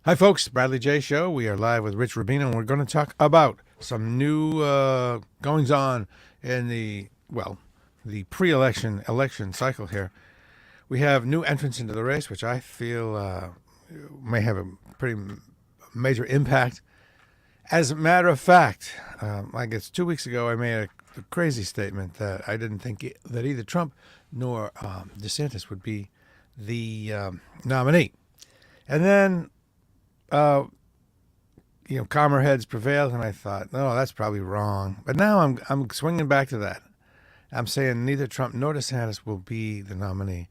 Hi, folks. Bradley J. Show. We are live with Rich Rubino, and we're going to talk about some new goings on in the election cycle here. We have new entrants into the race, which I feel may have a pretty major impact. As a matter of fact, I guess 2 weeks ago I made a crazy statement that I didn't think that either Trump nor DeSantis would be the nominee. And then calmer heads prevailed, and I thought, no, that's probably wrong. But now I'm swinging back to that. I'm saying neither Trump nor DeSantis will be the nominee,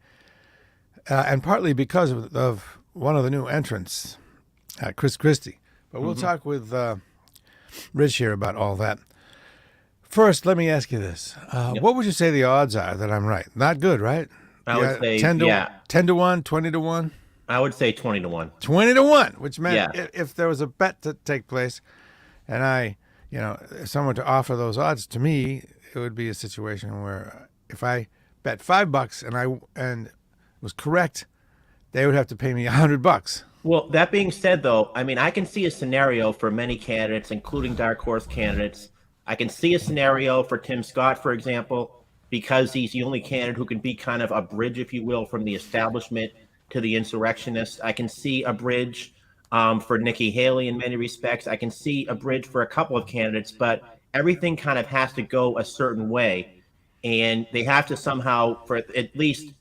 and partly because of one of the new entrants, Chris Christie. But we'll talk with Rich here about all that. First, let me ask you this: What would you say the odds are that I'm right? Not good, right? I would say 10 to 1, 20 to 1. I would say 20 to 1. 20 to 1, which meant if there was a bet to take place and if someone to offer those odds to me, it would be a situation where if I bet $5 and was correct, they would have to pay me $100. Well, that being said, though, I mean, I can see a scenario for many candidates, including dark horse candidates. I can see a scenario for Tim Scott, for example, because he's the only candidate who can be kind of a bridge, if you will, from the establishment to the insurrectionists. I can see a bridge for Nikki Haley in many respects. I can see a bridge for a couple of candidates, but everything kind of has to go a certain way. And they have to somehow, for at least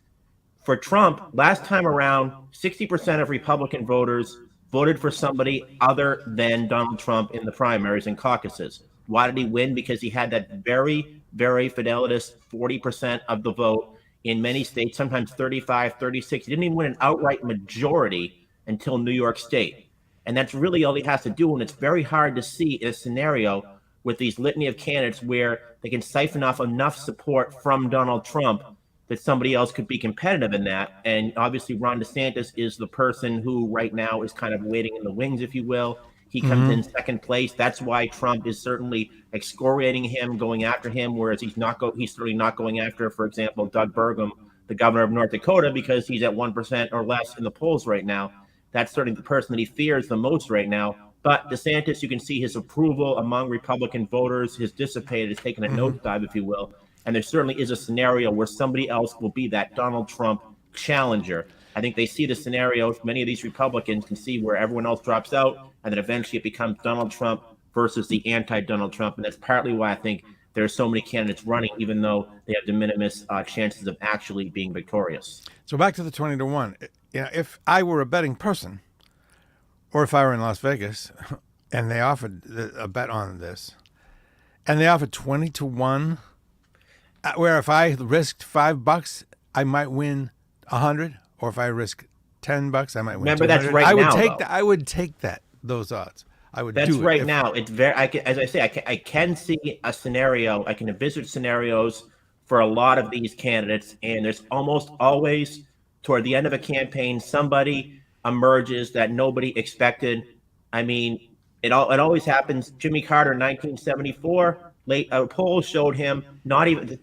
for Trump, last time around, 60% of Republican voters voted for somebody other than Donald Trump in the primaries and caucuses. Why did he win? Because he had that very, very fidelitous 40% of the vote in many states, sometimes 35, 36. He didn't even win an outright majority until New York State. And that's really all he has to do. And it's very hard to see a scenario with these litany of candidates where they can siphon off enough support from Donald Trump that somebody else could be competitive in that. And obviously, Ron DeSantis is the person who right now is kind of waiting in the wings, if you will. He comes in second place. That's why Trump is certainly excoriating him, going after him, whereas he's certainly not going after, for example, Doug Burgum, the governor of North Dakota, because he's at 1% or less in the polls right now. That's certainly the person that he fears the most right now. But DeSantis, you can see his approval among Republican voters has dissipated, has taken a nosedive, if you will. And there certainly is a scenario where somebody else will be that Donald Trump challenger. I think they see the scenario. Many of these Republicans can see where everyone else drops out, and then eventually it becomes Donald Trump versus the anti-Donald Trump. And that's partly why I think there are so many candidates running, even though they have de minimis chances of actually being victorious. So back to the 20 to 1. If I were a betting person, or if I were in Las Vegas and they offered a bet on this, and they offered 20 to 1, where if I risked $5, I might win 100, or if I risk $10, I might win. Remember, 200. that's right now. I would take those odds. I would. That's right now. It's very. As I say, I can see a scenario. I can envisage scenarios for a lot of these candidates, and there's almost always toward the end of a campaign somebody emerges that nobody expected. I mean, it always happens. Jimmy Carter, 1974. A poll showed him not even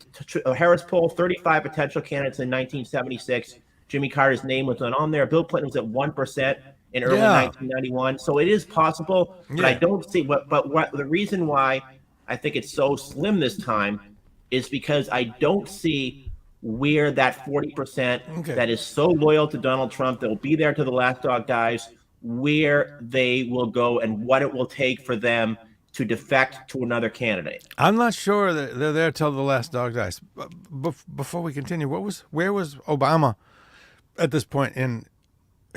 a Harris poll, 35 potential candidates in 1976. Jimmy Carter's name was not on there. Bill Clinton was at 1% in early 1991. So it is possible, but I don't see what the reason why I think it's so slim this time is because I don't see where that 40% that is so loyal to Donald Trump, that will be there to the last dog dies, where they will go and what it will take for them to defect to another candidate. I'm not sure that they're there till the last dog dies. Before we continue, where was Obama at this point in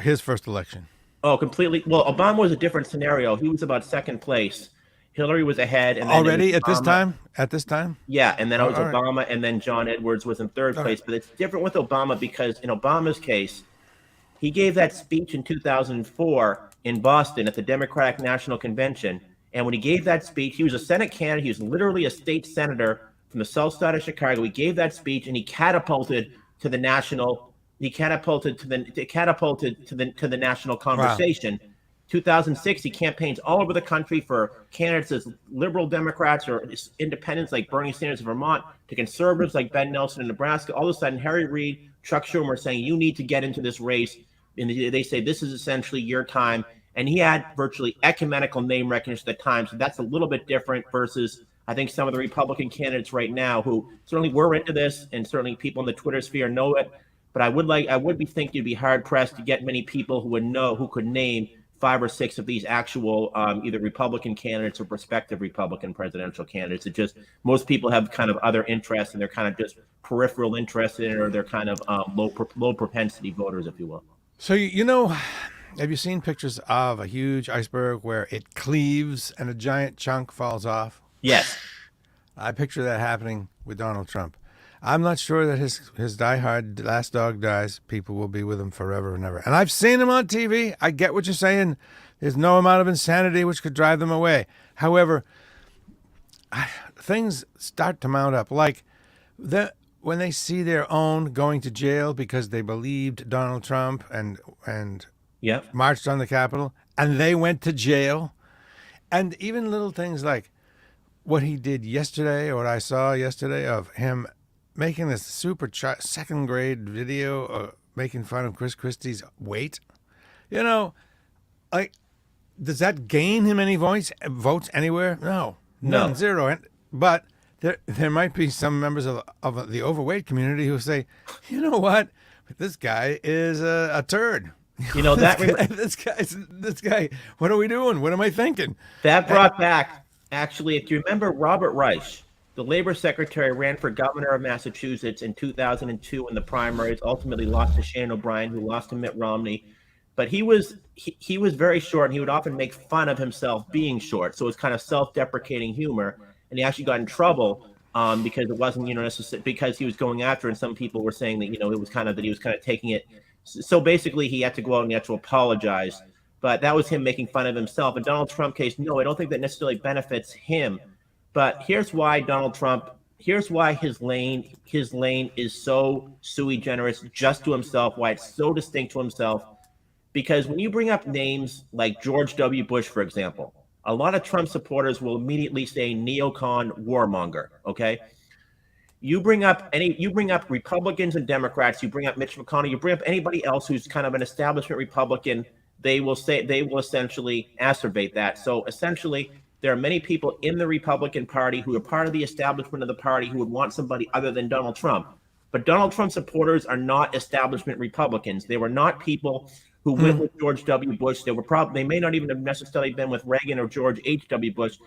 his first election? Oh, completely. Well, Obama was a different scenario. He was about second place. Hillary was ahead. And then already at this time? At this time? Yeah, and then it was Obama, right. And then John Edwards was in third place. Right. But it's different with Obama because in Obama's case, he gave that speech in 2004 in Boston at the Democratic National Convention. And when he gave that speech, he was a Senate candidate. He was literally a state senator from the south side of Chicago. He gave that speech, and he catapulted to the national. He catapulted to the national conversation. Wow. 2006, he campaigns all over the country for candidates as liberal Democrats or independents like Bernie Sanders of Vermont to conservatives like Ben Nelson in Nebraska. All of a sudden, Harry Reid, Chuck Schumer are saying, you need to get into this race. And they say, this is essentially your time. and he had virtually ecumenical name recognition at the time. So that's a little bit different versus I think some of the Republican candidates right now who certainly were into this, and certainly people in the Twitter sphere know it. But I would be thinking you'd be hard pressed to get many people who could name 5 or 6 of these actual either Republican candidates or prospective Republican presidential candidates. It just most people have kind of other interests, and they're kind of just peripheral interest in it, or they're kind of low propensity voters, if you will. So have you seen pictures of a huge iceberg where it cleaves and a giant chunk falls off? Yes. I picture that happening with Donald Trump. I'm not sure that his diehard last dog dies people will be with him forever and ever. And I've seen him on TV. I get what you're saying. There's no amount of insanity which could drive them away. However, things start to mount up. Like when they see their own going to jail because they believed Donald Trump and Yep. marched on the Capitol, and they went to jail. And even little things like what he did yesterday, or what I saw yesterday of him making this super second grade video making fun of Chris Christie's weight. Like, does that gain him any votes anywhere? No. None, zero. But there might be some members of the overweight community who say, you know what, this guy is a turd. This guy. What are we doing? What am I thinking? That brought back, actually, if you remember, Robert Reich, the labor secretary, ran for governor of Massachusetts in 2002 in the primaries. Ultimately, lost to Shannon O'Brien, who lost to Mitt Romney. But he was very short, and he would often make fun of himself being short. So it was kind of self-deprecating humor, and he actually got in trouble because it wasn't necessarily because he was going after, and some people were saying that it was kind of that he was kind of taking it. So basically, he had to go out and he had to apologize. But that was him making fun of himself. In Donald Trump case, no, I don't think that necessarily benefits him. But here's why his lane is so sui generis just to himself, why it's so distinct to himself. Because when you bring up names like George W. Bush, for example, a lot of Trump supporters will immediately say neocon warmonger, okay? You bring up Republicans and Democrats, you bring up Mitch McConnell, you bring up anybody else who's kind of an establishment Republican, they will essentially acerbate that. So essentially, there are many people in the Republican Party who are part of the establishment of the party who would want somebody other than Donald Trump. But Donald Trump supporters are not establishment Republicans. They were not people who went with George W. Bush. They may not even have necessarily been with Reagan or George H.W. Bush.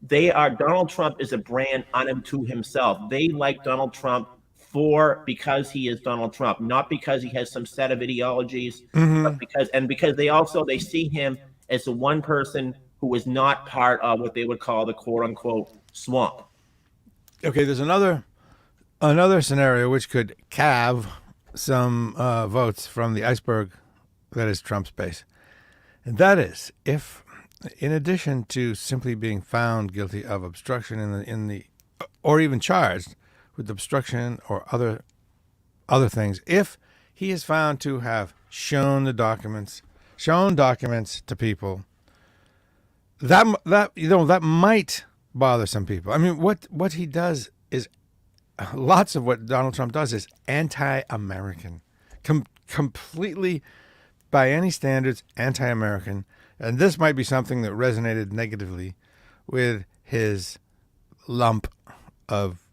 Donald Trump is a brand unto himself. They like Donald Trump because he is Donald Trump, not because he has some set of ideologies, but because they see him as the one person who is not part of what they would call the quote unquote swamp. Okay, there's another scenario which could calve some votes from the iceberg that is Trump's base. And that is if, in addition to simply being found guilty of obstruction or even charged with obstruction or other things, if he is found to have shown documents to people, that might bother some people. I mean, what he does is lots of what Donald Trump does is anti-American, completely by any standards anti-American, and this might be something that resonated negatively with his lump of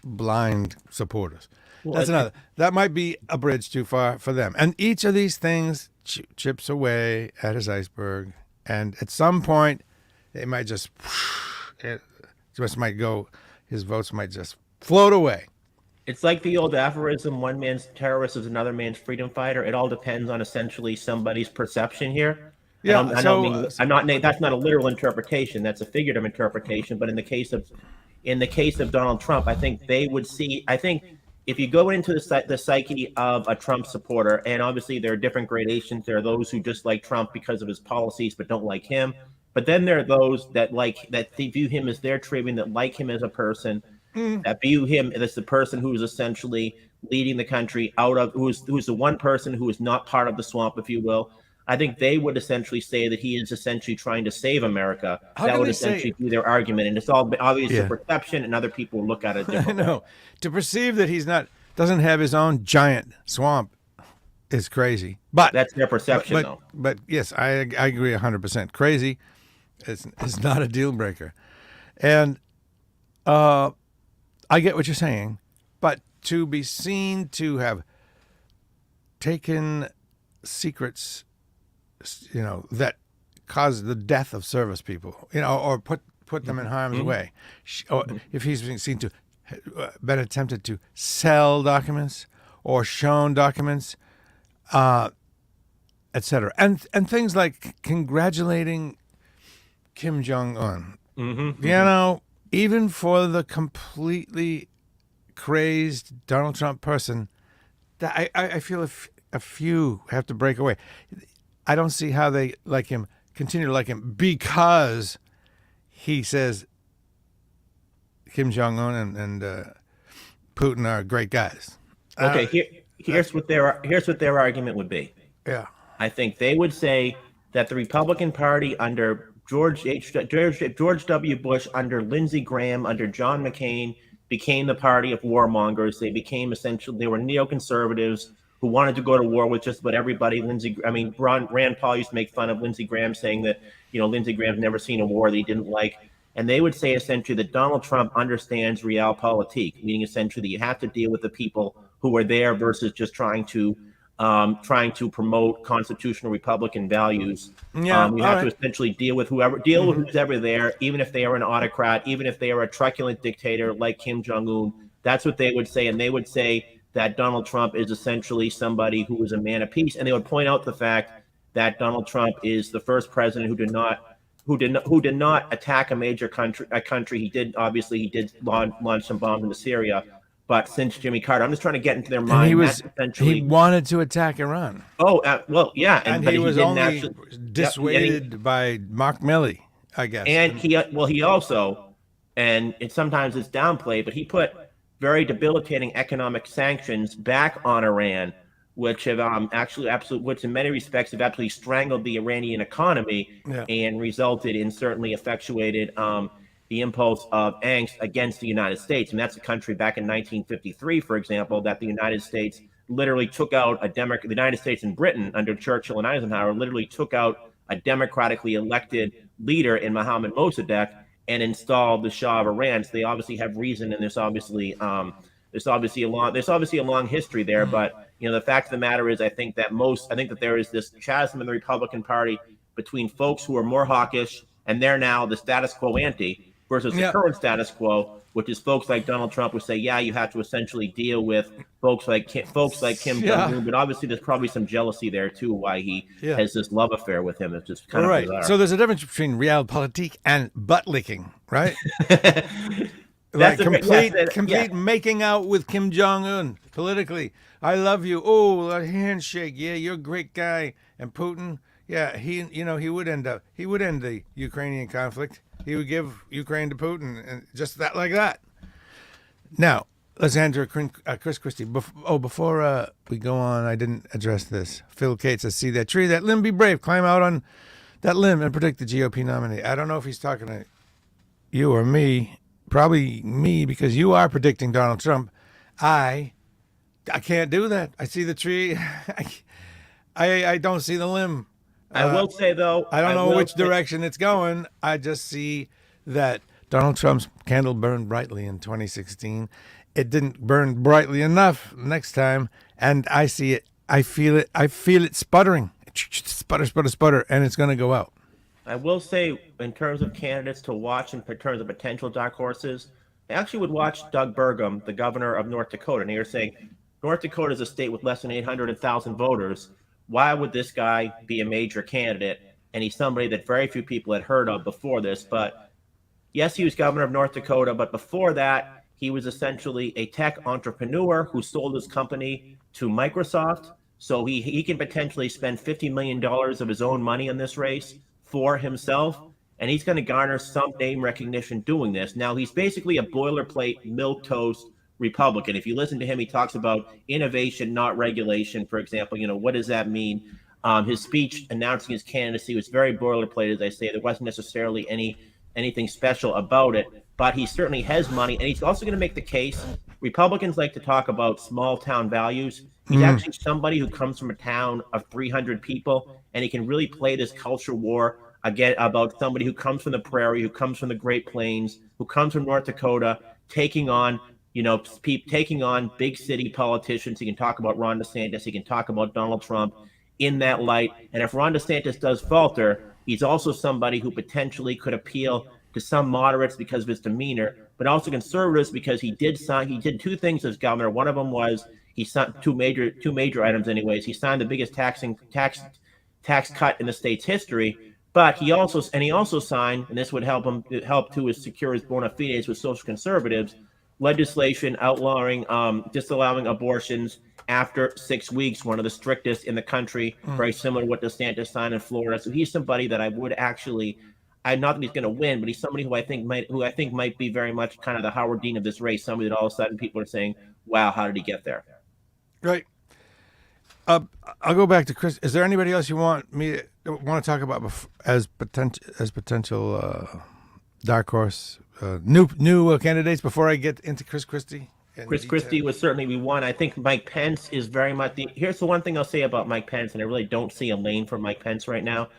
blind supporters. That's another. That might be a bridge too far for them. And each of these things chips away at his iceberg, and at some point, it might just might go. His votes might just float away. It's like the old aphorism: one man's terrorist is another man's freedom fighter. It all depends on essentially somebody's perception here. Yeah, that's not a literal interpretation. That's a figurative interpretation. But in the case of Donald Trump, I think they would see. I think if you go into the psyche of a Trump supporter, and obviously there are different gradations. There are those who just like Trump because of his policies, but don't like him. But then there are those that they view him as their tribune, that like him as a person, that view him as the person who is essentially leading the country out of who's the one person who is not part of the swamp, if you will. I think they would essentially say that he is essentially trying to save America. That would essentially be their argument, and it's all obviously perception, and other people look at it differently. I know. To perceive that doesn't have his own giant swamp is crazy. But That's their perception, though. but yes, I agree 100%. Crazy is not a deal breaker, and I get what you're saying, but to be seen to have taken secrets, that caused the death of service people, or put them in harm's way, or if he's being seen to been attempted to sell documents or shown documents, etc., and things like congratulating Kim Jong-un. Even for the completely crazed Donald Trump person, that I feel a few have to break away. I don't see how they like him, continue to like him, because he says Kim Jong-un and Putin are great guys. Okay, here's what their argument would be. Yeah, I think they would say that the Republican Party under George W. Bush, under Lindsey Graham, under John McCain, became the party of warmongers. They became they were neoconservatives who wanted to go to war with just about everybody. Rand Paul used to make fun of Lindsey Graham, saying that, Lindsey Graham's never seen a war that he didn't like. And they would say essentially that Donald Trump understands realpolitik, meaning essentially that you have to deal with the people who are there versus just trying to promote constitutional Republican values. You have to essentially deal with who's ever there, even if they are an autocrat, even if they are a truculent dictator like Kim Jong-un. That's what they would say. And they would say that Donald Trump is essentially somebody who is a man of peace. And they would point out the fact that Donald Trump is the first president who did not attack a major country. He did launch some bombs into Syria. But since Jimmy Carter, I'm just trying to get into their mind. He wanted to attack Iran. Oh, well, yeah. And he was only dissuaded by Mark Milley, I guess. And he also, and sometimes it's downplayed, but he put very debilitating economic sanctions back on Iran, which have which in many respects have absolutely strangled the Iranian economy and resulted in certainly effectuated the impulse of angst against the United States. And that's a country back in 1953, for example, that the United States literally took out the United States and Britain under Churchill and Eisenhower literally took out a democratically elected leader in Mohammad Mossadegh and installed the Shah of Iran. So they obviously have reason, and there's obviously a long history there. But the fact of the matter is, I think that there is this chasm in the Republican Party between folks who are more hawkish, and they're now the status quo ante, versus the current status quo, which is folks like Donald Trump who say, you have to essentially deal with folks like Kim Jong-un. But obviously, there's probably some jealousy there too, why he has this love affair with him. It's just kind of bizarre. So there's a difference between realpolitik and butt licking, right? complete making out with Kim Jong-un politically. I love you. Oh, a handshake. Yeah, you're a great guy. And Putin, he would end the Ukrainian conflict. He would give Ukraine to Putin, and just like that. Now, let's enter Chris Christie. Before we go on, I didn't address this. Phil Cates says, see that tree, that limb, be brave. Climb out on that limb and predict the GOP nominee. I don't know if he's talking to you or me. Probably me, because you are predicting Donald Trump. I can't do that. I see the tree. I don't see the limb. I will say, though, I don't know which direction it's going. I just see that Donald Trump's candle burned brightly in 2016. It didn't burn brightly enough next time, and I see it. I feel it. I feel it sputtering. Sputter, and it's going to go out. I will say, in terms of candidates to watch, in terms of potential dark horses, I actually would watch Doug Burgum, the governor of North Dakota. And you're saying North Dakota is a state with less than 800,000 voters. Why would this guy be a major candidate? And he's somebody that very few people had heard of before this. But yes, he was governor of North Dakota. But before that, he was essentially a tech entrepreneur who sold his company to Microsoft. So he can potentially spend $50 million of his own money in this race for himself. And he's going to garner some name recognition doing this. Now, he's basically a boilerplate, milquetoast Republican. If you listen to him, he talks about innovation, not regulation, for example. What does that mean? His speech announcing his candidacy was very boilerplate, as I say. There wasn't necessarily anything special about it, but he certainly has money. And he's also going to make the case Republicans like to talk about small town values. He's actually somebody who comes from a town of 300 people, and he can really play this culture war again about somebody who comes from the prairie, who comes from the Great Plains, who comes from North Dakota, taking on taking on big city politicians. He can talk about Ron DeSantis. He can talk about Donald Trump in that light. And if Ron DeSantis does falter, he's also somebody who potentially could appeal to some moderates because of his demeanor, but also conservatives because he did two things as governor. One of them was he signed two major items anyways. He signed the biggest tax cut in the state's history. But he also signed, and this would help to secure his bona fides with social conservatives, legislation disallowing abortions after 6 weeks, one of the strictest in the country, very similar to what DeSantis signed in Florida. So he's somebody that I would actually, I'm not that he's going to win, but he's somebody who I think might be very much kind of the Howard Dean of this race. Somebody that all of a sudden people are saying, "Wow, how did he get there?" Great. I'll go back to Chris. Is there anybody else you want to talk about as potential dark horse new candidates before I get into Chris Christie? Chris Christie was certainly be one. I think Mike Pence is very much here's the one thing I'll say about Mike Pence, and I really don't see a lane for Mike Pence right now,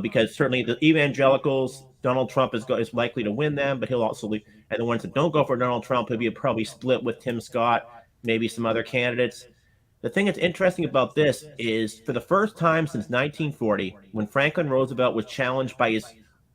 because certainly the evangelicals, Donald Trump is likely to win them, but he'll also and the ones that don't go for Donald Trump, he'll be probably split with Tim Scott, maybe some other candidates. The thing that's interesting about this is for the first time since 1940, when Franklin Roosevelt was challenged by his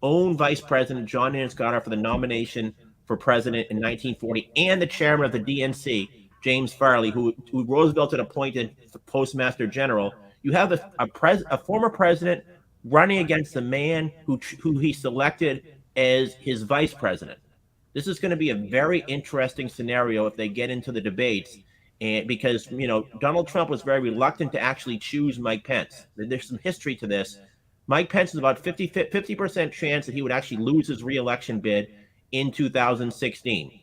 own vice president, John Nance Garner, for the nomination for president in 1940, and the chairman of the DNC, James Farley, who Roosevelt had appointed postmaster general, you have a former president running against the man who he selected as his vice president. This is going to be a very interesting scenario if they get into the debates. And because, Donald Trump was very reluctant to actually choose Mike Pence. There's some history to this. Mike Pence is about 50% chance that he would actually lose his reelection bid in 2016.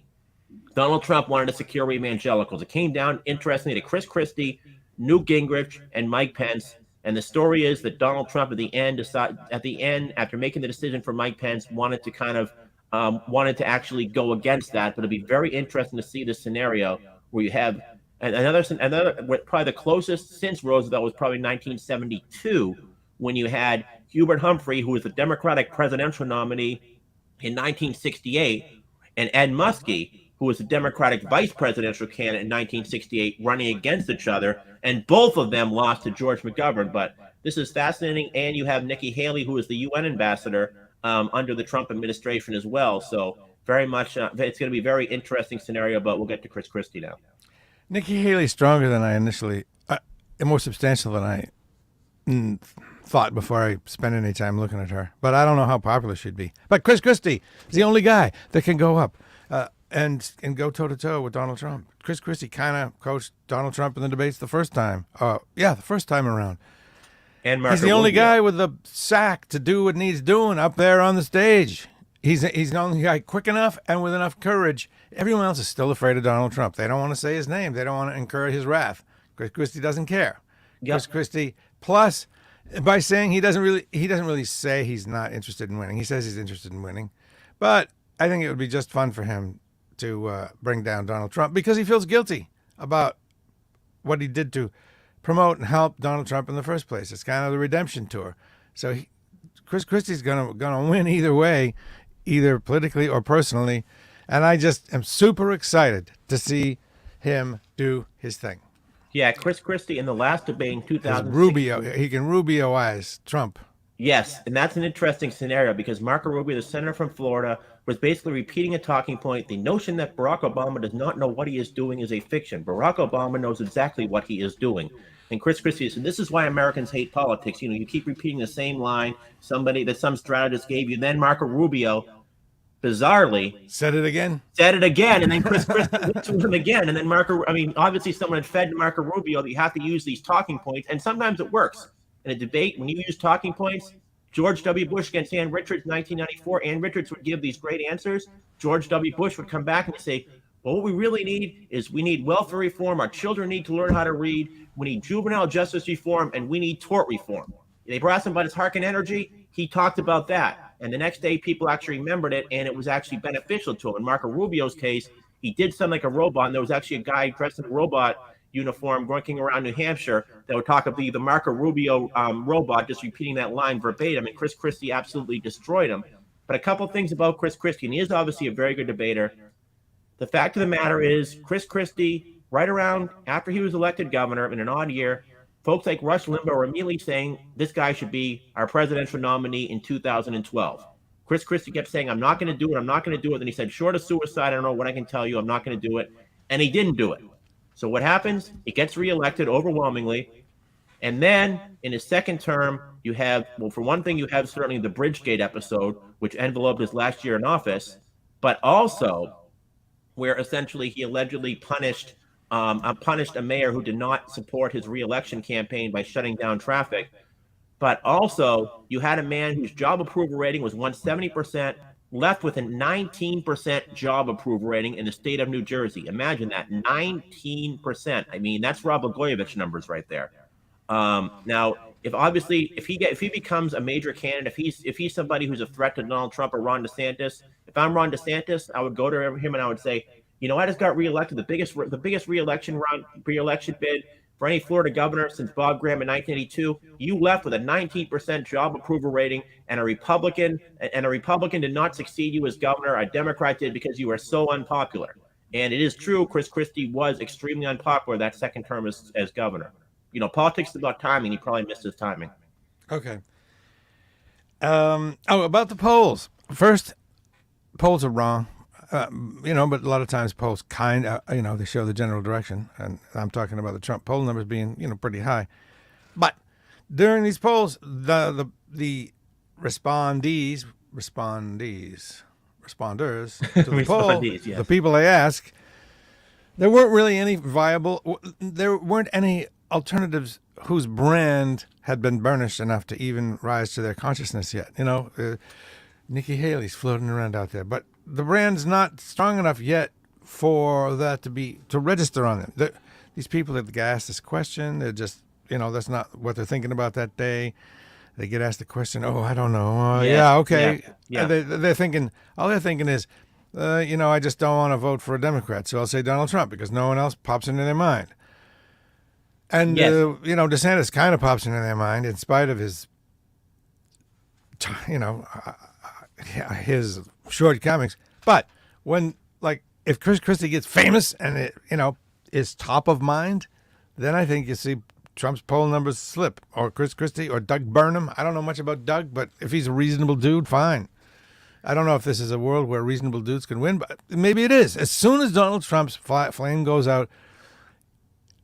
Donald Trump wanted to secure evangelicals. It came down, interestingly, to Chris Christie, Newt Gingrich, and Mike Pence. And the story is that Donald Trump, at the end, after making the decision for Mike Pence, wanted to actually go against that. But it'll be very interesting to see this scenario where you have another probably the closest since Roosevelt was probably 1972, when you had Hubert Humphrey, who was the Democratic presidential nominee in 1968, and Ed Muskie, who was the Democratic vice presidential candidate in 1968, running against each other, and both of them lost to George McGovern. But this is fascinating, and you have Nikki Haley, who is the UN ambassador under the Trump administration as well. So very much, it's going to be a very interesting scenario, but we'll get to Chris Christie now. Nikki Haley's stronger than I initially, and more substantial than I thought before I spent any time looking at her. But I don't know how popular she'd be. But Chris Christie is the only guy that can go up and go toe-to-toe with Donald Trump. Chris Christie kind of coached Donald Trump in the debates the first time. The first time around. And he's the only guy with the sack to do what needs doing up there on the stage. He's the only guy quick enough and with enough courage. Everyone else is still afraid of Donald Trump. They don't want to say his name. They don't want to incur his wrath. Chris Christie doesn't care. Yep. Chris Christie, plus, by saying he doesn't really say he's not interested in winning. He says he's interested in winning. But I think it would be just fun for him to bring down Donald Trump because he feels guilty about what he did to promote and help Donald Trump in the first place. It's kind of the redemption tour. So Chris Christie's gonna win either way, either politically or personally, and I just am super excited to see him do his thing. Yeah, Chris Christie in the last debate in 2016. Rubio, he can Rubio-ize Trump. Yes, and that's an interesting scenario because Marco Rubio, the senator from Florida, was basically repeating a talking point. The notion that Barack Obama does not know what he is doing is a fiction. Barack Obama knows exactly what he is doing. And Chris Christie said, this is why Americans hate politics. You keep repeating the same line, some strategist gave you. Then Marco Rubio, bizarrely, said it again, and then Chris Christie went to him again. And then obviously someone had fed Marco Rubio that you have to use these talking points, and sometimes it works. In a debate, when you use talking points, George W. Bush against Ann Richards in 1994, Ann Richards would give these great answers. George W. Bush would come back and say, well, what we really need is we need welfare reform. Our children need to learn how to read. We need juvenile justice reform, and we need tort reform. They brought him about his Harkin Energy. He talked about that. And the next day, people actually remembered it, and it was actually beneficial to him. In Marco Rubio's case, He did sound like a robot, and there was actually a guy dressed in a robot uniform working around New Hampshire that would talk about the Marco Rubio robot, just repeating that line verbatim, and Chris Christie absolutely destroyed him. But a couple of things about Chris Christie, and he is obviously a very good debater. The fact of the matter is, Chris Christie, right around after he was elected governor in an odd year, folks like Rush Limbaugh were immediately saying this guy should be our presidential nominee in 2012. Chris Christie kept saying, I'm not going to do it. I'm not going to do it. And he said, short of suicide, I don't know what I can tell you. I'm not going to do it. And he didn't do it. So what happens? He gets reelected overwhelmingly. And then in his second term, you have, well, for one thing, you have certainly the Bridgegate episode, which enveloped his last year in office, but also where essentially he allegedly punished a mayor who did not support his reelection campaign by shutting down traffic. But also, you had a man whose job approval rating was 170%, left with a 19% job approval rating in the state of New Jersey. Imagine that, 19%. I mean, that's Rod Blagojevich numbers right there. Now, if he becomes a major candidate, if he's somebody who's a threat to Donald Trump or Ron DeSantis, if I'm Ron DeSantis, I would go to him and I would say, you know, I just got reelected, the biggest reelection bid for any Florida governor since Bob Graham in 1982. You left with a 19% job approval rating, and a Republican did not succeed you as governor. A Democrat did because you were so unpopular. And it is true, Chris Christie was extremely unpopular that second term as governor. You know, politics is about timing. He probably missed his timing. Okay. About the polls. First, polls are wrong. You know, but a lot of times polls they show the general direction. And I'm talking about the Trump poll numbers being, pretty high. But during these polls, the responders to the poll, Yes. the people they ask, there weren't really any there weren't any alternatives whose brand had been burnished enough to even rise to their consciousness yet. Nikki Haley's floating around out there, but the brand's not strong enough yet for that to register on them. These people that get asked this question, they're just, that's not what they're thinking about that day. They get asked the question, oh, I don't know. Yeah, okay. Yeah. They're thinking, all they're thinking is, I just don't want to vote for a Democrat, so I'll say Donald Trump because no one else pops into their mind. And, DeSantis kind of pops into their mind in spite of his, his shortcomings. But when, if Chris Christie gets famous and it, is top of mind, then I think you see Trump's poll numbers slip, or Chris Christie or Doug Burnham. I don't know much about Doug, but if he's a reasonable dude, fine. I don't know if this is a world where reasonable dudes can win, but maybe it is. As soon as Donald Trump's flame goes out,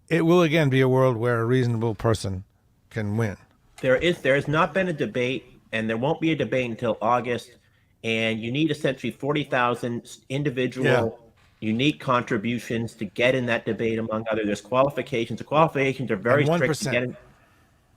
it will again be a world where a reasonable person can win. There has not been a debate, and there won't be a debate until August. And you need essentially 40,000 individual unique contributions to get in that debate, among others. There's qualifications. The qualifications are very strict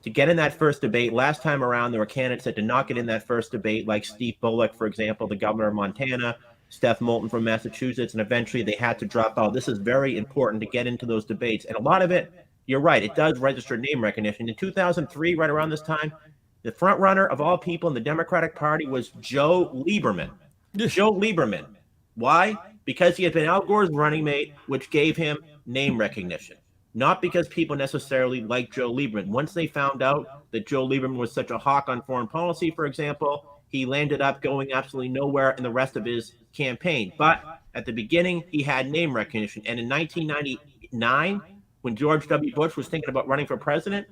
to get in that first debate. Last time around, there were candidates that did not get in that first debate, like Steve Bullock, for example, the governor of Montana, Steph Moulton from Massachusetts, and eventually they had to drop out. This is very important to get into those debates. And a lot of it, you're right, it does register name recognition. In 2003, right around this time, the front runner of all people in the Democratic Party was Joe Lieberman. Joe Lieberman. Why? Because he had been Al Gore's running mate, which gave him name recognition. Not because people necessarily liked Joe Lieberman. Once they found out that Joe Lieberman was such a hawk on foreign policy, for example, he landed up going absolutely nowhere in the rest of his campaign. But at the beginning, he had name recognition. And in 1999, when George W. Bush was thinking about running for president,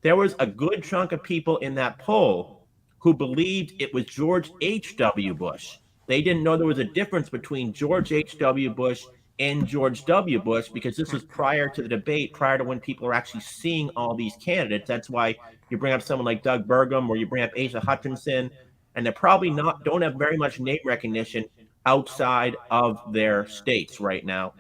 there was a good chunk of people in that poll who believed it was George H.W. Bush. They didn't know there was a difference between George H.W. Bush and George W. Bush, because this was prior to the debate, prior to when people are actually seeing all these candidates. That's why you bring up someone like Doug Burgum, or you bring up Asa Hutchinson, and they're probably don't have very much name recognition outside of their states right now.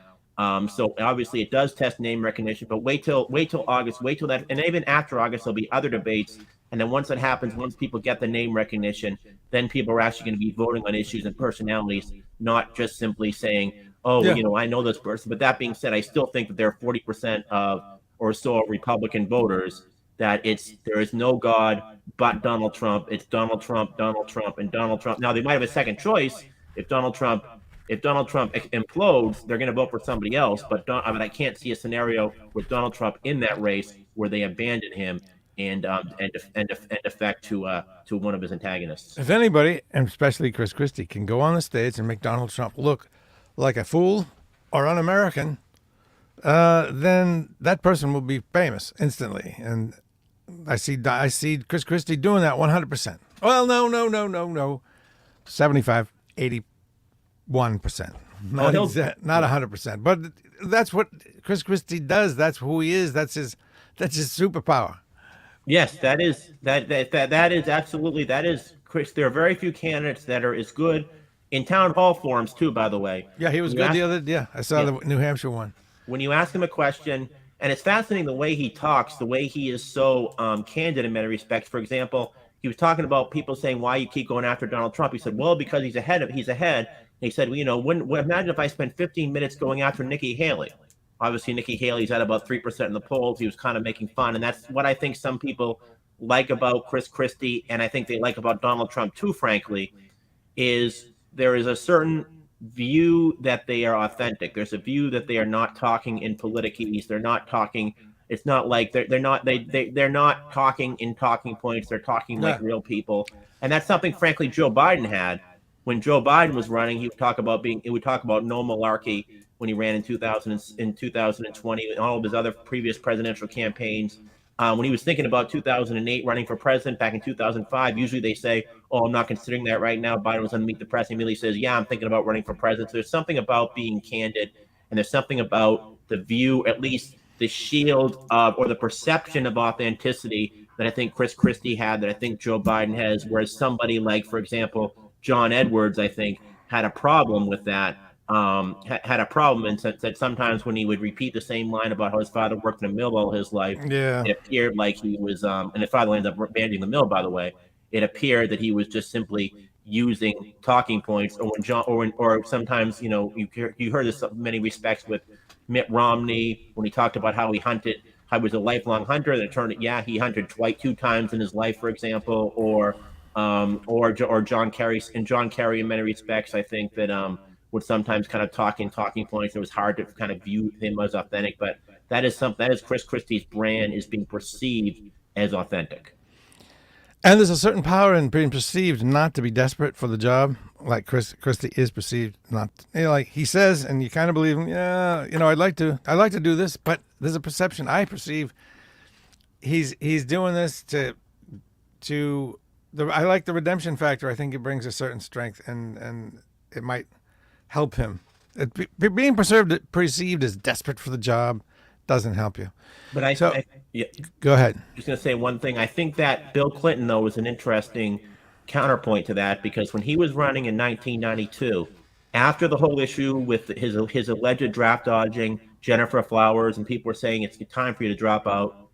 So obviously it does test name recognition, but wait till August, wait till that, and even after August, there'll be other debates. And then once that happens, once people get the name recognition, then people are actually going to be voting on issues and personalities, not just simply saying, I know this person. But that being said, I still think that there are 40% of or so Republican voters that there is no God but Donald Trump. It's Donald Trump, Donald Trump, and Donald Trump. Now, they might have a second choice if Donald Trump If Donald Trump implodes, they're going to vote for somebody else. But I can't see a scenario with Donald Trump in that race where they abandon him and defect to one of his antagonists. If anybody, and especially Chris Christie, can go on the stage and make Donald Trump look like a fool or un-American, then that person will be famous instantly. And I see Chris Christie doing that 100%. Well, no. 75, 81%. Not 100%. But that's what Chris Christie does. That's who he is. That's his superpower. Yes, that is absolutely, that is Chris. There are very few candidates that are as good in town hall forums too, by the way. Yeah, he was good I saw the New Hampshire one. When you ask him a question, and it's fascinating the way he talks, the way he is so candid in many respects. For example, he was talking about people saying, why you keep going after Donald Trump. He said, well, because he's ahead. And he said, well, imagine if I spent 15 minutes going after Nikki Haley. Obviously, Nikki Haley's at about 3% in the polls. He was kind of making fun. And that's what I think some people like about Chris Christie, and I think they like about Donald Trump too, frankly, is there is a certain view that they are authentic. There's a view that they are not talking in politicese. They're not talking. It's not like they're not talking in talking points. They're talking like real people. And that's something, frankly, Joe Biden had. When Joe Biden was running, he would talk about no malarkey when he ran in 2020 and all of his other previous presidential campaigns. When he was thinking about 2008 running for president back in 2005, usually they say, oh, I'm not considering that right now. Biden was on Meet the Press. He immediately says, yeah, I'm thinking about running for president. So there's something about being candid, and there's something about the view, at least the shield of, or the perception of authenticity that I think Chris Christie had, that I think Joe Biden has, whereas somebody like, for example, John Edwards, I think, had a problem with that. Had a problem in sense that sometimes when he would repeat the same line about how his father worked in a mill all his life, it appeared like he was, and his father ended up abandoning the mill, by the way. It appeared that he was just simply using talking points, or sometimes, you heard this in many respects with Mitt Romney when he talked about how he hunted. I was a lifelong hunter, and it turned out, he hunted two times in his life, for example, or John Kerry. And John Kerry, in many respects, I think that would sometimes kind of talking points. It was hard to kind of view him as authentic, but that is Chris Christie's brand, is being perceived as authentic. And there's a certain power in being perceived not to be desperate for the job, like Chris Christie is perceived not. Like he says, and you kind of believe him. Yeah, I'd like to do this, but there's a perception I perceive. He's doing this to. I like the redemption factor. I think it brings a certain strength, and it might help him. Being perceived as desperate for the job doesn't help you. But go ahead. I'm just going to say one thing. I think that Bill Clinton, though, was an interesting counterpoint to that, because when he was running in 1992, after the whole issue with his alleged draft dodging, Jennifer Flowers, and people were saying it's time for you to drop out,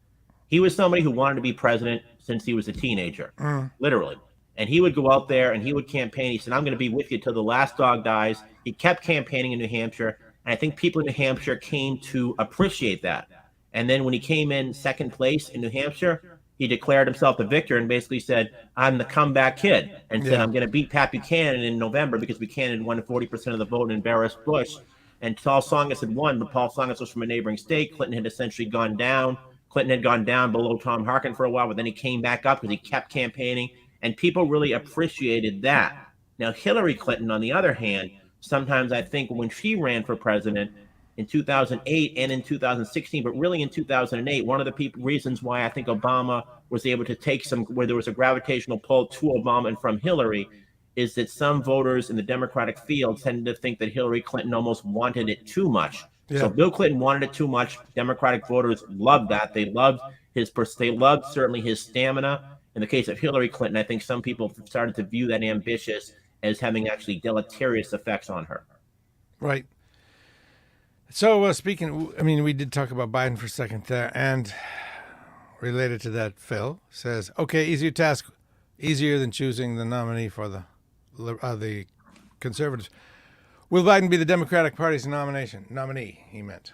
he was somebody who wanted to be president since he was a teenager, literally. And he would go out there and he would campaign. He said, I'm going to be with you till the last dog dies. He kept campaigning in New Hampshire. And I think people in New Hampshire came to appreciate that. And then when he came in second place in New Hampshire, he declared himself the victor and basically said, I'm the comeback kid. And said, I'm going to beat Pat Buchanan in November because Buchanan won 40% of the vote and embarrassed Bush. And Paul Tsongas had won, but Paul Tsongas was from a neighboring state. Clinton had essentially gone down. Clinton had gone down below Tom Harkin for a while, but then he came back up because he kept campaigning. And people really appreciated that. Now, Hillary Clinton, on the other hand, sometimes I think when she ran for president in 2008 and in 2016, but really in 2008, one of the reasons why I think Obama was able to take where there was a gravitational pull to Obama and from Hillary, is that some voters in the Democratic field tended to think that Hillary Clinton almost wanted it too much. Yeah. So Bill Clinton wanted it too much. Democratic voters loved that. They loved certainly his stamina. In the case of Hillary Clinton, I think some people started to view that ambitious as having actually deleterious effects on her. Right. So we did talk about Biden for a second there, and related to that, Phil says, okay, easier than choosing the nominee for the conservatives. Will Biden be the Democratic Party's nominee, he meant.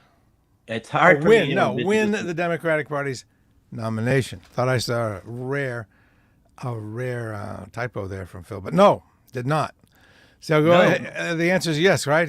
It's hard win the Democratic Party's nomination. Thought I saw a rare typo there from Phil, but no, did not. So go No. ahead. The answer is yes, right?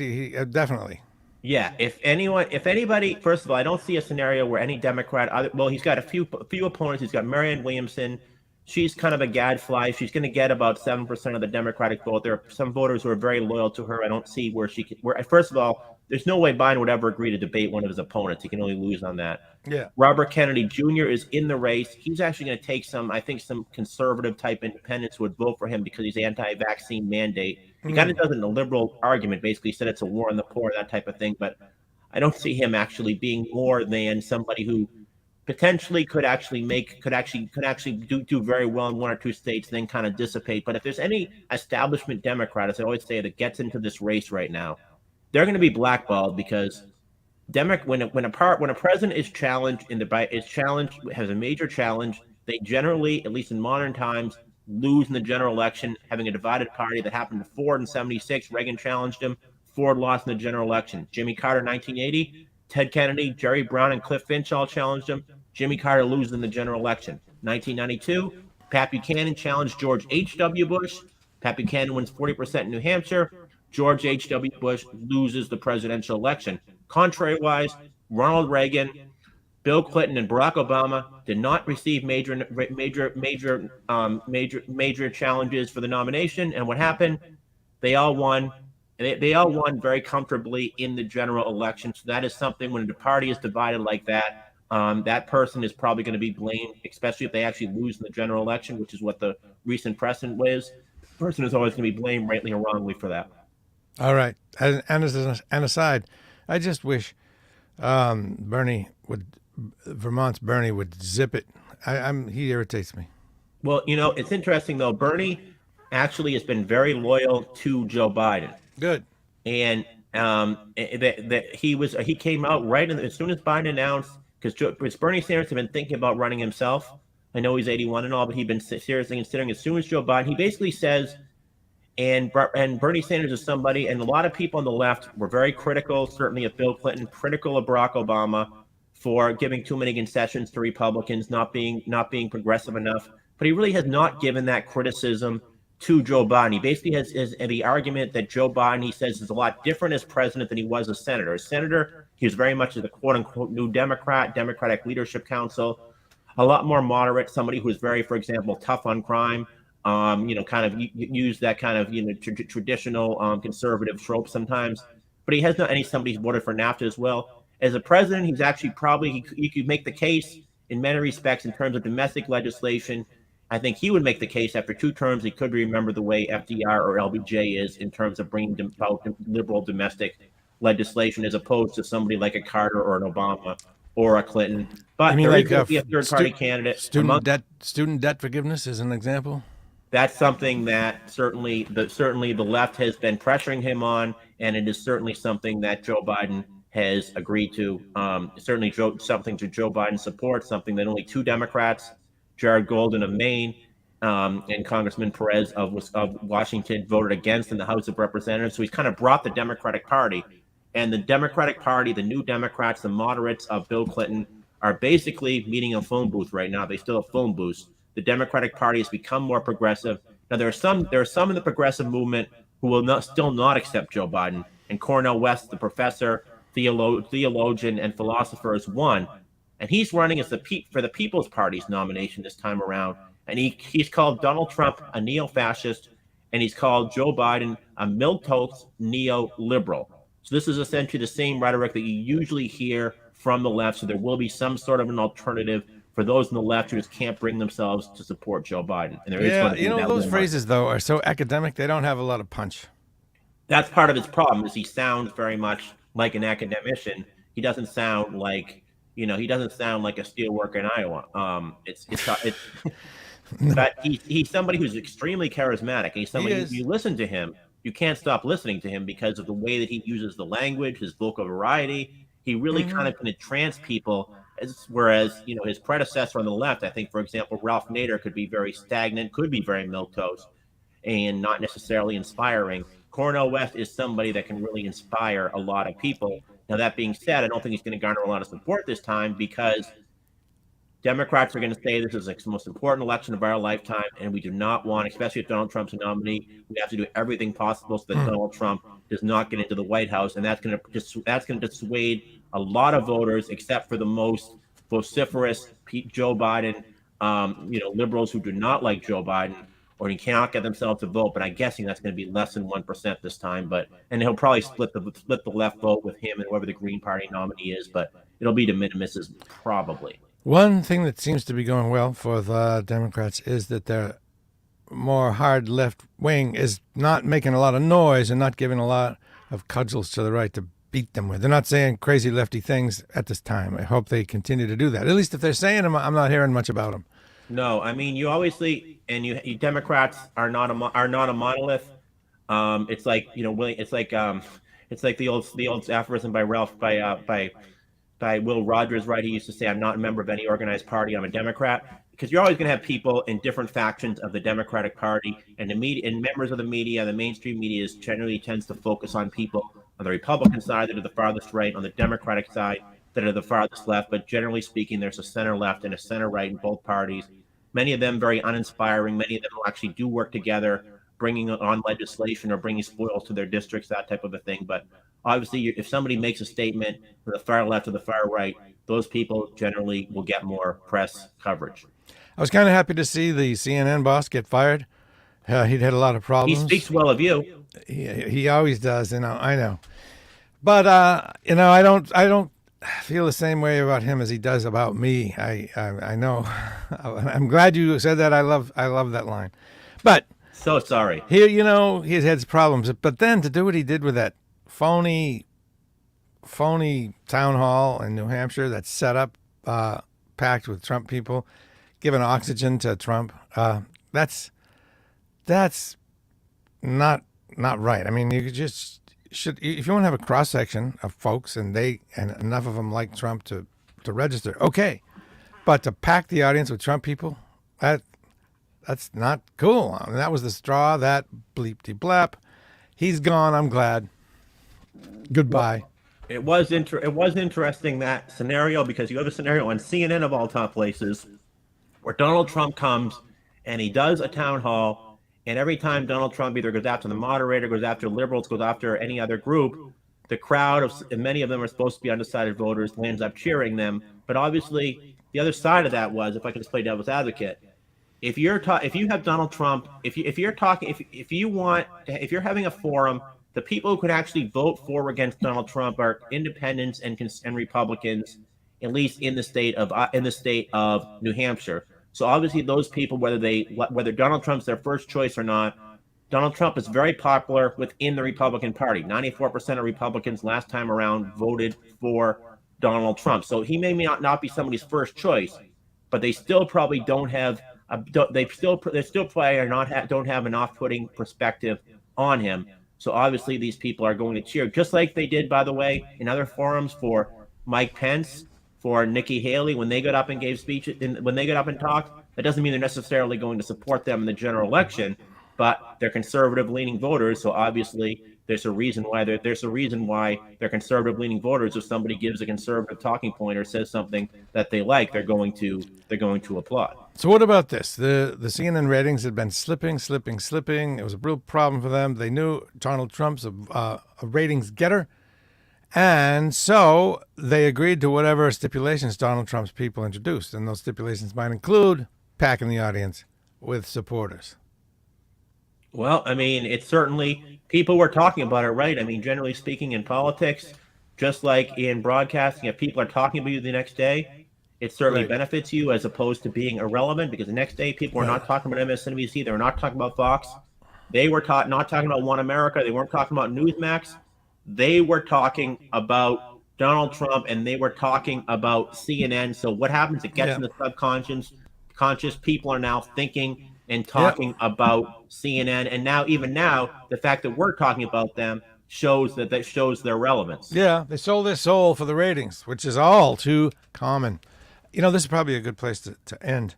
Definitely. Yeah, if anybody, first of all, I don't see a scenario where any Democrat, well, he's got a few opponents. He's got Marianne Williamson. She's kind of a gadfly. She's going to get about 7% of the Democratic vote. There are some voters who are very loyal to her. I don't see where she can. First of all, there's no way Biden would ever agree to debate one of his opponents. He can only lose on that. Yeah. Robert Kennedy Jr. is in the race. He's actually going to take some conservative type independents who would vote for him because he's anti-vaccine mandate. He kind of does it in a liberal argument, basically said it's a war on the poor, that type of thing. But I don't see him actually being more than somebody who potentially could actually do very well in one or two states, and then kind of dissipate. But if there's any establishment Democrat, as I always say, that gets into this race right now, they're going to be blackballed because when a president is challenged has a major challenge, they generally, at least in modern times, lose in the general election, having a divided party. That happened to Ford in '76. Reagan challenged him. Ford lost in the general election. Jimmy Carter 1980, Ted Kennedy, Jerry Brown, and Cliff Finch all challenged him. Jimmy Carter loses in the general election. 1992, Pat Buchanan challenged George H.W. Bush. Pat Buchanan wins 40% in New Hampshire. George H.W. Bush loses the presidential election. Contrary-wise, Ronald Reagan, Bill Clinton, and Barack Obama did not receive major challenges for the nomination. And what happened? They all won. They all won very comfortably in the general election. So that is something when the party is divided like that, that person is probably going to be blamed, especially if they actually lose in the general election, which is what the recent precedent was. The person is always going to be blamed, rightly or wrongly, for that. All right. And as an aside, I just wish Vermont's Bernie would zip it. He irritates me. Well, it's interesting though. Bernie actually has been very loyal to Joe Biden. Good. And he came out right as soon as Biden announced, because Bernie Sanders had been thinking about running himself. I know he's 81 and all, but he'd been seriously considering as soon as Joe Biden. He basically says, and Bernie Sanders is somebody, and a lot of people on the left were very critical, certainly of Bill Clinton, critical of Barack Obama for giving too many concessions to Republicans, not being progressive enough. But he really has not given that criticism to Joe Biden. He basically has the argument that Joe Biden, he says, is a lot different as president than he was as senator. As senator, he was very much the quote-unquote new Democratic Leadership Council, a lot more moderate, somebody who was very, for example, tough on crime, kind of use that kind of, traditional conservative trope sometimes. But he has not any somebody who's voted for NAFTA as well. As a president, he's actually he could make the case in many respects in terms of domestic legislation. I think he would make the case after 2 terms he could remember the way FDR or LBJ is in terms of bringing about liberal domestic legislation, as opposed to somebody like a Carter or an Obama or a Clinton. But there is going to be a third-party candidate. Student debt forgiveness is an example. That's something that certainly the left has been pressuring him on, and it is certainly something that Joe Biden has agreed to. Something to Joe Biden support, something that only 2 Democrats, Jared Golden of Maine and Congressman Perez of Washington, voted against in the House of Representatives. So he's kind of brought the Democratic Party. And the Democratic Party, the New Democrats, the moderates of Bill Clinton, are basically meeting a phone booth right now. They still have phone booths. The Democratic Party has become more progressive. Now, there are some in the progressive movement who will still not accept Joe Biden. And Cornel West, the professor, theologian, and philosopher, is one. And he's running as for the People's Party's nomination this time around. And he's called Donald Trump a neo-fascist, and he's called Joe Biden a milquetoast neoliberal. So this is essentially the same rhetoric that you usually hear from the left. So there will be some sort of an alternative for those on the left who just can't bring themselves to support Joe Biden. And there is going to be those phrases, though, are so academic. They don't have a lot of punch. That's part of his problem, is he sounds very much like an academician. He doesn't sound like, he doesn't sound like a steelworker in Iowa. But he's somebody who's extremely charismatic. He's somebody who, you listen to him, you can't stop listening to him because of the way that he uses the language, his vocal variety. He really kind of can entrance people. Whereas, his predecessor on the left, I think, for example, Ralph Nader, could be very stagnant, could be very milquetoast, and not necessarily inspiring. Cornel West is somebody that can really inspire a lot of people. Now, that being said, I don't think he's going to garner a lot of support this time because Democrats are going to say this is the most important election of our lifetime, and we do not want, especially if Donald Trump's a nominee, we have to do everything possible so that Donald Trump does not get into the White House, and that's going to dissuade a lot of voters, except for the most vociferous Joe Biden, liberals who do not like Joe Biden or he cannot get themselves to vote. But I'm guessing that's going to be less than 1% this time. And he'll probably split the left vote with him and whoever the Green Party nominee is, but it'll be de minimis probably. One thing that seems to be going well for the Democrats is that their more hard left wing is not making a lot of noise and not giving a lot of cudgels to the right to beat them with. They're not saying crazy lefty things at this time. I hope they continue to do that. At least if they're saying them, I'm not hearing much about them. No, I mean, you obviously, and you Democrats are not a monolith. It's like it's like the old aphorism by Will Rogers, right? He used to say, "I'm not a member of any organized party. I'm a Democrat." Because you're always going to have people in different factions of the Democratic Party, and the media and members of the media, the mainstream media, generally tends to focus on people on the Republican side that are the farthest right, on the Democratic side that are the farthest left. But generally speaking, there's a center left and a center right in both parties. Many of them very uninspiring. Many of them will actually do work together, bringing on legislation or bringing spoils to their districts, that type of a thing. But obviously, if somebody makes a statement to the far left or the far right, those people generally will get more press coverage. I was kind of happy to see the CNN boss get fired. He'd had a lot of problems. He speaks well of you. He always does, I know. But I don't feel the same way about him as he does about me. I know. I'm glad you said that. I love that line. But so sorry. He he's had problems. But then to do what he did with that phony town hall in New Hampshire that's set up, packed with Trump people, giving oxygen to Trump, that's not right. I mean, you should, if you want to have a cross section of folks and enough of them like Trump to register, okay. But to pack the audience with Trump people, that's not cool. I mean, that was the straw. That bleep-de-blap. He's gone. I'm glad. Goodbye. It was interesting, that scenario, because you have a scenario on CNN of all top places where Donald Trump comes and he does a town hall, and every time Donald Trump either goes after the moderator, goes after liberals, goes after any other group, the crowd and many of them are supposed to be undecided voters, ends up cheering them. But obviously, the other side of that was, if I can just play devil's advocate, if you have Donald Trump, if you're having a forum, the people who could actually vote for or against Donald Trump are independents and Republicans, at least in the state of New Hampshire. So obviously, those people, whether Donald Trump's their first choice or not, Donald Trump is very popular within the Republican Party. 94% of Republicans last time around voted for Donald Trump. So he may not be somebody's first choice, but they still probably don't have don't have an off-putting perspective on him. So obviously, these people are going to cheer, just like they did, by the way, in other forums for Mike Pence, for Nikki Haley, when they got up and gave speeches, when they got up and talked. That doesn't mean they're necessarily going to support them in the general election, but they're conservative-leaning voters. So obviously, there's a reason why they're conservative-leaning voters. If somebody gives a conservative talking point or says something that they like, they're going to applaud. So what about this? The CNN ratings had been slipping. It was a real problem for them. They knew Donald Trump's a ratings getter. And so they agreed to whatever stipulations Donald Trump's people introduced. And those stipulations might include packing the audience with supporters. Well, I mean, it's certainly, people were talking about it, right? I mean, generally speaking, in politics, just like in broadcasting, if people are talking about you the next day, it certainly benefits you as opposed to being irrelevant, because the next day people were not talking about MSNBC. They were not talking about Fox. They were not talking about One America. They weren't talking about Newsmax. They were talking about Donald Trump, and they were talking about CNN. So what happens? It gets in the subconscious. People are now thinking and talking about CNN. And even now, the fact that we're talking about them shows their relevance. Yeah, they sold their soul for the ratings, which is all too common. This is probably a good place to end.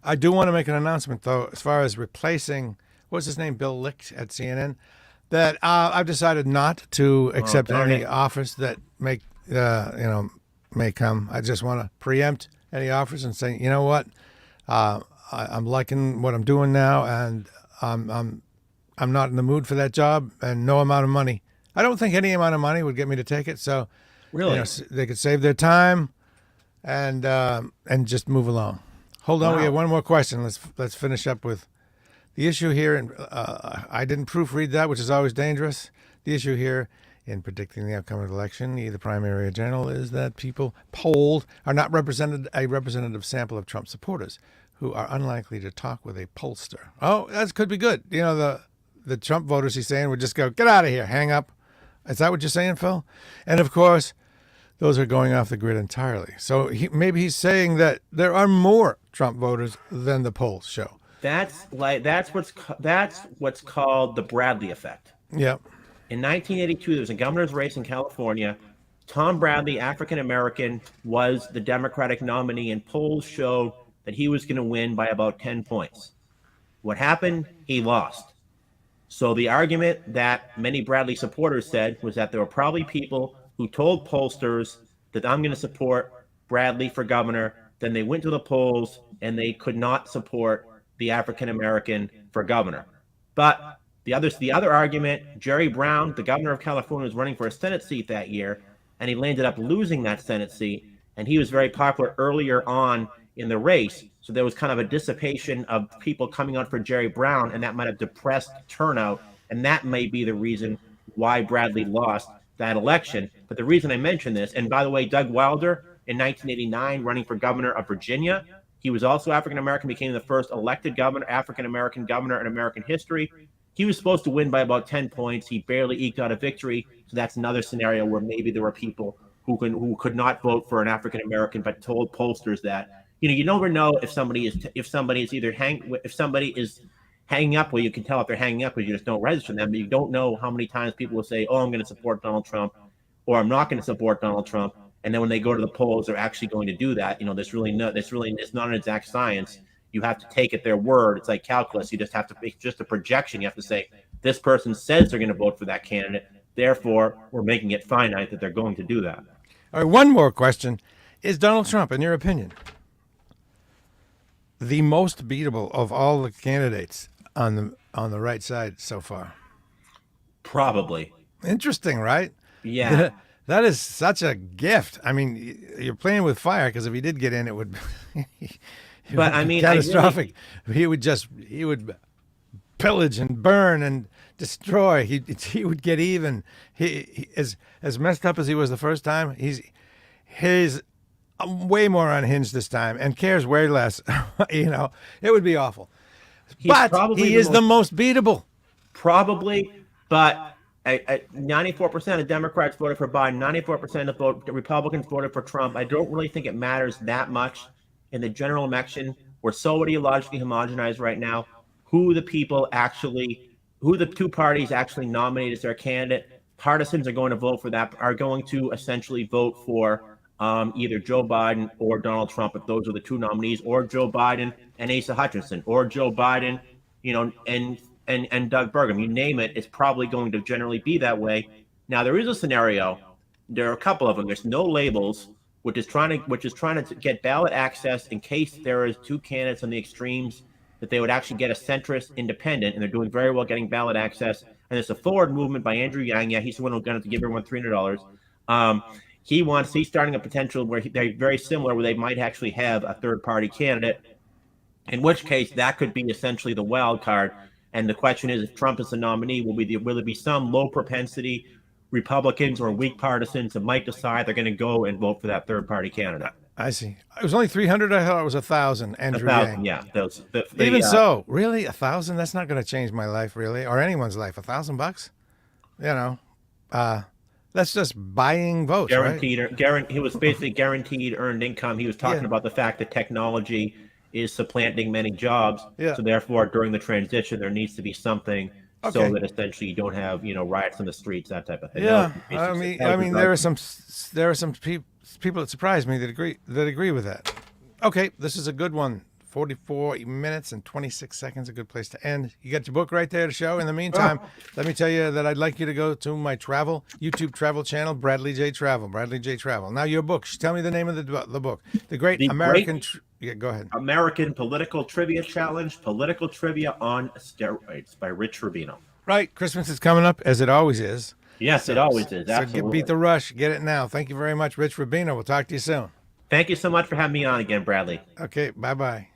I do want to make an announcement, though, as far as replacing, what's his name, Bill Licht at CNN, that I've decided not to accept any offers that may come. I just want to preempt any offers and saying, you know what, I'm liking what I'm doing now, and I'm not in the mood for that job, and no amount of money. I don't think any amount of money would get me to take it. So, Really? they could save their time and just move along. Hold on, Wow. we have one more question. Let's finish up with the issue here. And I didn't proofread that, which is always dangerous. The issue here in predicting the outcome of the election, either primary or general, is that people polled are not represented a representative sample of Trump supporters who are unlikely to talk with a pollster. Oh, that could be good. The Trump voters, he's saying, would just go, get out of here, hang up. Is that what you're saying, Phil? And of course, those are going off the grid entirely. So maybe he's saying that there are more Trump voters than the polls show. That's what's called the Bradley effect. Yep. In 1982, there was a governor's race in California. Tom Bradley, African American, was the Democratic nominee, and polls showed that he was going to win by about 10 points. What happened? He lost. So the argument that many Bradley supporters said was that there were probably people who told pollsters that I'm going to support Bradley for governor. Then they went to the polls and they could not support the African American for governor. But the other argument, Jerry Brown, the governor of California, was running for a Senate seat that year, and he landed up losing that Senate seat. And he was very popular earlier on in the race. So there was kind of a dissipation of people coming out for Jerry Brown, and that might have depressed turnout. And that may be the reason why Bradley lost that election. But the reason I mention this, and by the way, Doug Wilder in 1989 running for governor of Virginia, he was also African American, became the first elected governor, African American governor in American history. He was supposed to win by about 10 points. He barely eked out a victory. So that's another scenario where maybe there were people who could not vote for an African American, but told pollsters that. You never know if somebody is hanging up. Well, you can tell if they're hanging up because you just don't register them. But you don't know how many times people will say, "Oh, I'm going to support Donald Trump," or "I'm not going to support Donald Trump," and then when they go to the polls, they're actually going to do that. It's not an exact science. You have to take it their word. It's like calculus. You just have to make just a projection. You have to say, this person says they're going to vote for that candidate. Therefore, we're making it finite that they're going to do that. All right, one more question. Is Donald Trump, in your opinion, the most beatable of all the candidates on the right side so far? Probably. Interesting, right? Yeah. That is such a gift. I mean, you're playing with fire, because if he did get in, it would But I mean, catastrophic. He would pillage and burn and destroy. He would get even. He as messed up as he was the first time. He's way more unhinged this time and cares way less. It would be awful. But he is the most beatable. Probably, but 94% of Democrats voted for Biden. 94% of the Republicans voted for Trump. I don't really think it matters that much in the general election. We're so ideologically homogenized right now. Who the two parties actually nominate as their candidate. Partisans are going to vote for that, are going to essentially vote for either Joe Biden or Donald Trump, if those are the two nominees, or Joe Biden and Asa Hutchinson, or Joe Biden, and Doug Burgum. You name it, it's probably going to generally be that way. Now, there is a scenario. There are a couple of them. There's no labels, which is trying to get ballot access in case there is two candidates on the extremes, that they would actually get a centrist independent, and they're doing very well getting ballot access. And there's a forward movement by Andrew Yang. Yeah, he's the one who's going to give everyone $300. He's starting a potential where they're very similar, where they might actually have a third-party candidate, in which case that could be essentially the wild card. And the question is, if Trump is the nominee, will there be some low-propensity Republicans or weak partisans that might decide they're going to go and vote for that third-party candidate? I see. It was only 300. I thought it was 1,000. Andrew Yang. Yeah. So, really, 1,000? That's not going to change my life, really, or anyone's life. $1,000? That's just buying votes, guaranteed. Right? He was basically guaranteed earned income. He was talking about the fact that technology is supplanting many jobs. Yeah. So therefore, during the transition, there needs to be something so that essentially you don't have riots in the streets, that type of thing. Yeah. I mean, there are some people that surprise me that agree with that. Okay, this is a good one, 44 minutes and 26 seconds. A good place to end. You got your book right there to show. In the meantime, let me tell you that I'd like you to go to my YouTube travel channel, Bradley J. Travel. Bradley J. Travel. Now, your book. Tell me the name of the book. Yeah, go ahead. American Political Trivia Challenge, Political Trivia on Steroids by Rich Rubino. Right. Christmas is coming up, as it always is. Yes, it always is. Absolutely. So beat the rush. Get it now. Thank you very much, Rich Rubino. We'll talk to you soon. Thank you so much for having me on again, Bradley. Okay. Bye-bye.